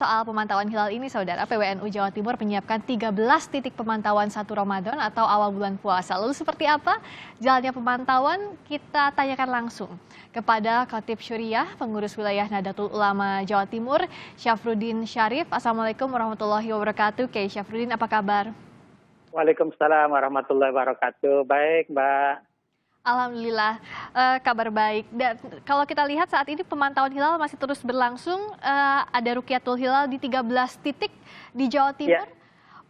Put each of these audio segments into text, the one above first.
Soal pemantauan hilal ini, Saudara, PWNU Jawa Timur menyiapkan 13 titik pemantauan 1 Ramadan atau awal bulan puasa. Lalu seperti apa jalannya pemantauan? Kita tanyakan langsung kepada Khatib Syuriah, pengurus wilayah Nahdlatul Ulama Jawa Timur, Syafruddin Syarif. Assalamualaikum warahmatullahi wabarakatuh. Kiai Syafruddin, apa kabar? Waalaikumsalam warahmatullahi wabarakatuh. Baik, Mbak. Alhamdulillah, kabar baik. Dan kalau kita lihat saat ini pemantauan hilal masih terus berlangsung, ada Rukyatul Hilal di 13 titik di Jawa Timur. Ya,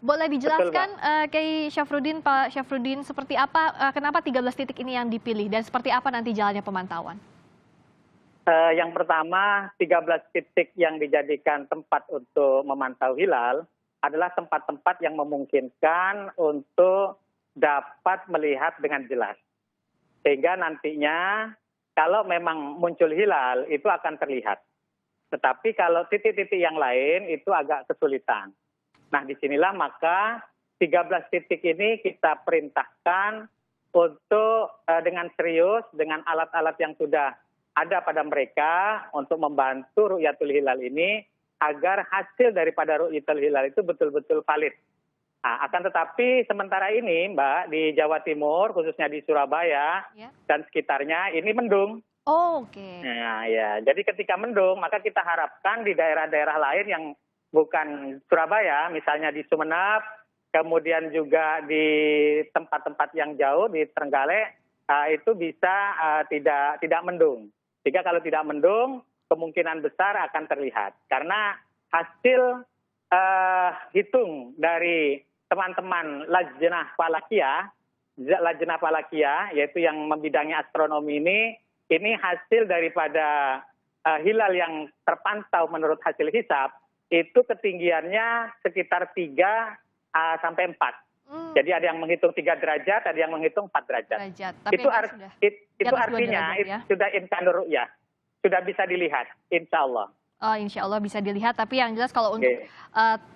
Boleh betul, dijelaskan, Mbak. Kiai Syafruddin, Pak Syafruddin, seperti apa, kenapa 13 titik ini yang dipilih dan seperti apa nanti jalannya pemantauan? Yang pertama, 13 titik yang dijadikan tempat untuk memantau hilal adalah tempat-tempat yang memungkinkan untuk dapat melihat dengan jelas. Sehingga nantinya kalau memang muncul hilal itu akan terlihat. Tetapi kalau titik-titik yang lain itu agak kesulitan. Nah, disinilah maka 13 titik ini kita perintahkan untuk dengan serius, dengan alat-alat yang sudah ada pada mereka untuk membantu Ru'yatul Hilal ini agar hasil daripada Ru'yatul Hilal itu betul-betul valid. Nah, akan tetapi sementara ini, Mbak, di Jawa Timur, khususnya di Surabaya dan sekitarnya, ini mendung. Oh, oke. Nah, ya, jadi ketika mendung, maka kita harapkan di daerah-daerah lain yang bukan Surabaya, misalnya di Sumeneb, kemudian juga di tempat-tempat yang jauh di Trenggalek, itu bisa tidak mendung. Jika kalau tidak mendung, kemungkinan besar akan terlihat. Karena hasil hitung dari teman-teman Lajnah Falakiyah, yaitu yang membidangi astronomi ini hasil daripada hilal yang terpantau menurut hasil hisab, itu ketinggiannya sekitar 3 sampai 4. Jadi ada yang menghitung 3 derajat, ada yang menghitung 4 derajat. Tapi Itu artinya derajat, ya? sudah imkanur ru'yah, sudah bisa dilihat, insya Allah. Oh, insya Allah bisa dilihat, tapi yang jelas kalau untuk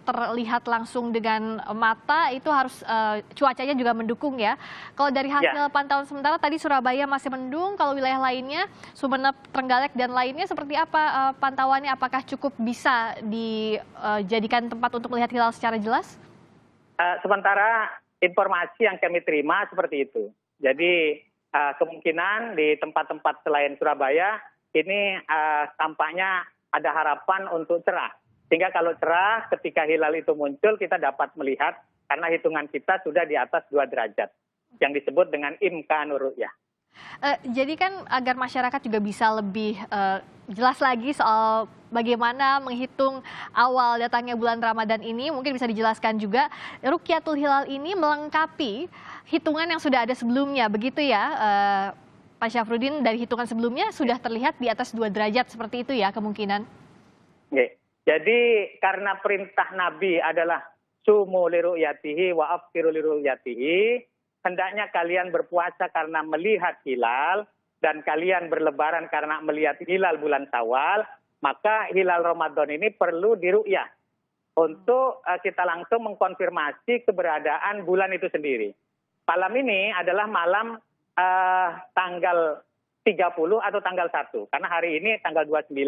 terlihat langsung dengan mata itu harus cuacanya juga mendukung ya. Kalau dari hasil pantauan sementara tadi Surabaya masih mendung, kalau wilayah lainnya Sumeneb, Trenggalek dan lainnya seperti apa pantauannya? Apakah cukup bisa dijadikan tempat untuk melihat hilal secara jelas? Sementara informasi yang kami terima seperti itu. Jadi kemungkinan di tempat-tempat selain Surabaya ini tampaknya ada harapan untuk cerah. Sehingga kalau cerah ketika hilal itu muncul kita dapat melihat karena hitungan kita sudah di atas 2 derajat. Yang disebut dengan imkanur ru'yah. Jadi kan agar masyarakat juga bisa lebih jelas lagi soal bagaimana menghitung awal datangnya bulan Ramadan ini, mungkin bisa dijelaskan juga Rukyatul Hilal ini melengkapi hitungan yang sudah ada sebelumnya, begitu ya Pak Syafruddin? Dari hitungan sebelumnya sudah terlihat di atas 2 derajat seperti itu ya kemungkinan? Jadi karena perintah Nabi adalah sumu liru'yatihi wa aftiru liru'yatihi, hendaknya kalian berpuasa karena melihat hilal dan kalian berlebaran karena melihat hilal bulan Syawal, maka hilal Ramadan ini perlu diru'yah untuk kita langsung mengkonfirmasi keberadaan bulan itu sendiri. Malam ini adalah malam tanggal 30 atau tanggal 1. Karena hari ini tanggal 29,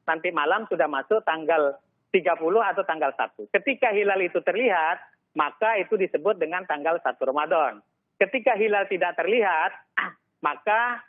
nanti malam sudah masuk tanggal 30 atau tanggal 1. Ketika hilal itu terlihat, maka itu disebut dengan tanggal 1 Ramadan. Ketika hilal tidak terlihat, maka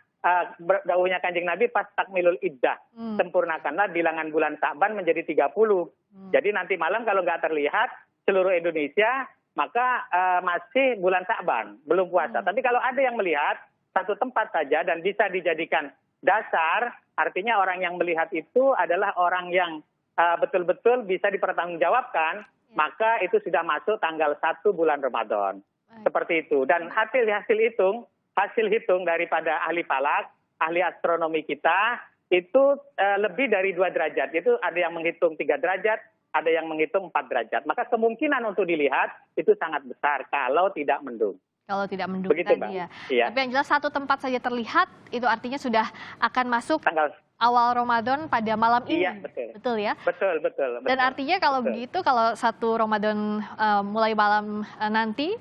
dawuhnya Kanjeng Nabi pas takmilul iddah, sempurnakanlah bilangan bulan Sa'ban menjadi 30. Jadi nanti malam kalau nggak terlihat seluruh Indonesia, maka masih bulan Sa'ban, belum puasa. Tapi kalau ada yang melihat satu tempat saja dan bisa dijadikan dasar, artinya orang yang melihat itu adalah orang yang betul-betul bisa dipertanggungjawabkan, maka itu sudah masuk tanggal 1 bulan Ramadan. Seperti itu. Dan hasil hitung daripada ahli falak, ahli astronomi kita, itu lebih dari 2 derajat. Itu ada yang menghitung 3 derajat, ada yang menghitung 4 derajat. Maka kemungkinan untuk dilihat itu sangat besar kalau tidak mendung. Kalau tidak mendung Begitu, tadi Mbak. ya. Iya. Tapi yang jelas satu tempat saja terlihat, itu artinya sudah akan masuk Tanggal awal Ramadan pada malam ini. Iya, betul. Betul ya? Betul. Dan artinya kalau begitu, kalau 1 Ramadan mulai malam nanti,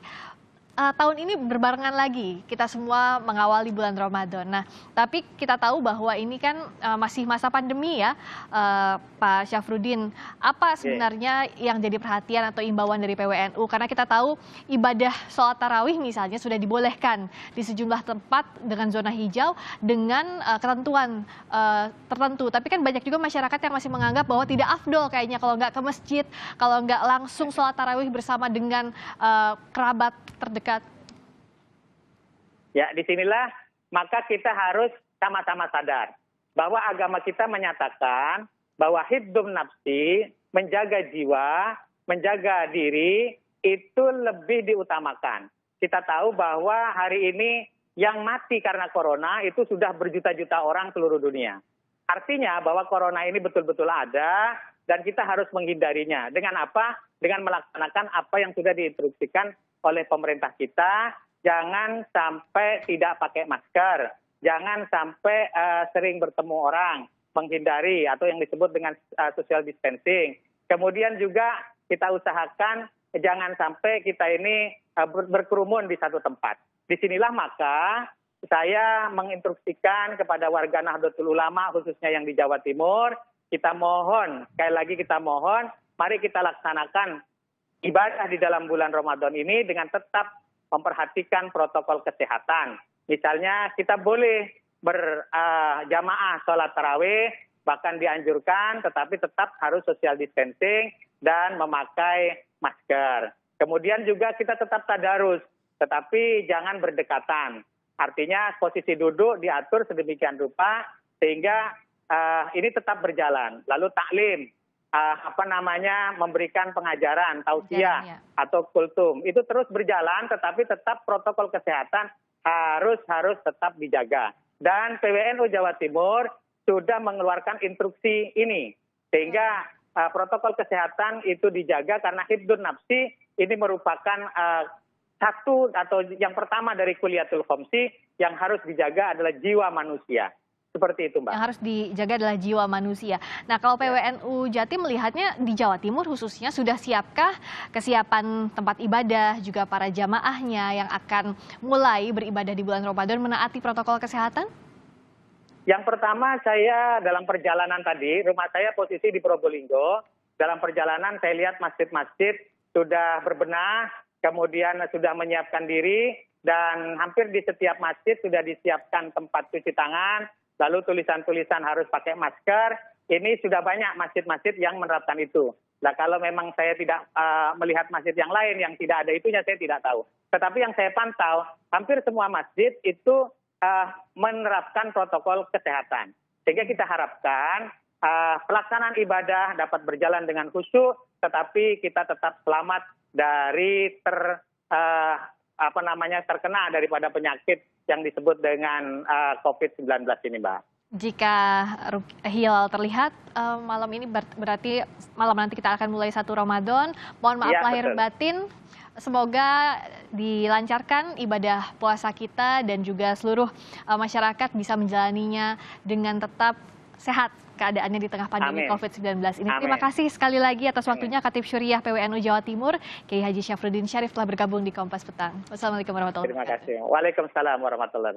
tahun ini berbarengan lagi kita semua mengawali bulan Ramadan. Nah, tapi kita tahu bahwa ini kan masih masa pandemi ya, Pak Syafruddin. Apa sebenarnya yang jadi perhatian atau imbauan dari PWNU? Karena kita tahu ibadah sholat tarawih misalnya sudah dibolehkan di sejumlah tempat dengan zona hijau dengan ketentuan tertentu. Tapi kan banyak juga masyarakat yang masih menganggap bahwa tidak afdol kayaknya kalau nggak ke masjid, kalau nggak langsung sholat tarawih bersama dengan kerabat terdekat. Ya, disinilah maka kita harus sama-sama sadar bahwa agama kita menyatakan bahwa hifdzun nafsi, menjaga jiwa, menjaga diri, itu lebih diutamakan. Kita tahu bahwa hari ini yang mati karena corona itu sudah berjuta-juta orang seluruh dunia. Artinya bahwa corona ini betul-betul ada dan kita harus menghindarinya. Dengan apa? Dengan melaksanakan apa yang sudah diinstruksikan oleh pemerintah kita. Jangan sampai tidak pakai masker, jangan sampai sering bertemu orang, menghindari atau yang disebut dengan social distancing. Kemudian juga kita usahakan jangan sampai kita ini berkerumun di satu tempat. Disinilah maka saya menginstruksikan kepada warga Nahdlatul Ulama khususnya yang di Jawa Timur, kita mohon, sekali lagi kita mohon, mari kita laksanakan ibadah di dalam bulan Ramadan ini dengan tetap memperhatikan protokol kesehatan. Misalnya kita boleh berjamaah sholat tarawih, bahkan dianjurkan, tetapi tetap harus social distancing dan memakai masker. Kemudian juga kita tetap tadarus, tetapi jangan berdekatan. Artinya posisi duduk diatur sedemikian rupa sehingga ini tetap berjalan. Lalu taklim, memberikan pengajaran, tausiah atau kultum. Itu terus berjalan, tetapi tetap protokol kesehatan harus tetap dijaga. Dan PWNU Jawa Timur sudah mengeluarkan instruksi ini. Sehingga protokol kesehatan itu dijaga karena hifdzun nafsi ini merupakan satu atau yang pertama dari kuliatul khamsi yang harus dijaga adalah jiwa manusia. Seperti itu, Mbak. Yang harus dijaga adalah jiwa manusia. Nah, kalau PWNU Jatim melihatnya di Jawa Timur khususnya sudah siapkah kesiapan tempat ibadah, juga para jamaahnya yang akan mulai beribadah di bulan Ramadan menaati protokol kesehatan? Yang pertama, saya dalam perjalanan tadi, rumah saya posisi di Probolinggo. Dalam perjalanan saya lihat masjid-masjid sudah berbenah, kemudian sudah menyiapkan diri, dan hampir di setiap masjid sudah disiapkan tempat cuci tangan, lalu tulisan-tulisan harus pakai masker. Ini sudah banyak masjid-masjid yang menerapkan itu. Nah, kalau memang saya tidak melihat masjid yang lain yang tidak ada itunya, saya tidak tahu. Tetapi yang saya pantau, hampir semua masjid itu menerapkan protokol kesehatan. Sehingga kita harapkan pelaksanaan ibadah dapat berjalan dengan khusyuk, tetapi kita tetap selamat dari terkena daripada penyakit yang disebut dengan COVID-19 ini, Mbak. Jika hilal terlihat malam ini berarti malam nanti kita akan mulai 1 Ramadan. Mohon maaf lahir batin. Semoga dilancarkan ibadah puasa kita dan juga seluruh masyarakat bisa menjalaninya dengan tetap sehat keadaannya di tengah pandemi COVID-19 ini. Amin. Terima kasih sekali lagi atas waktunya Khatib Syuriah PWNU Jawa Timur, Kiai Haji Syafruddin Syarif telah bergabung di Kompas Petang. Wassalamualaikum warahmatullahi wabarakatuh. Terima kasih. Waalaikumsalam warahmatullahi wabarakatuh.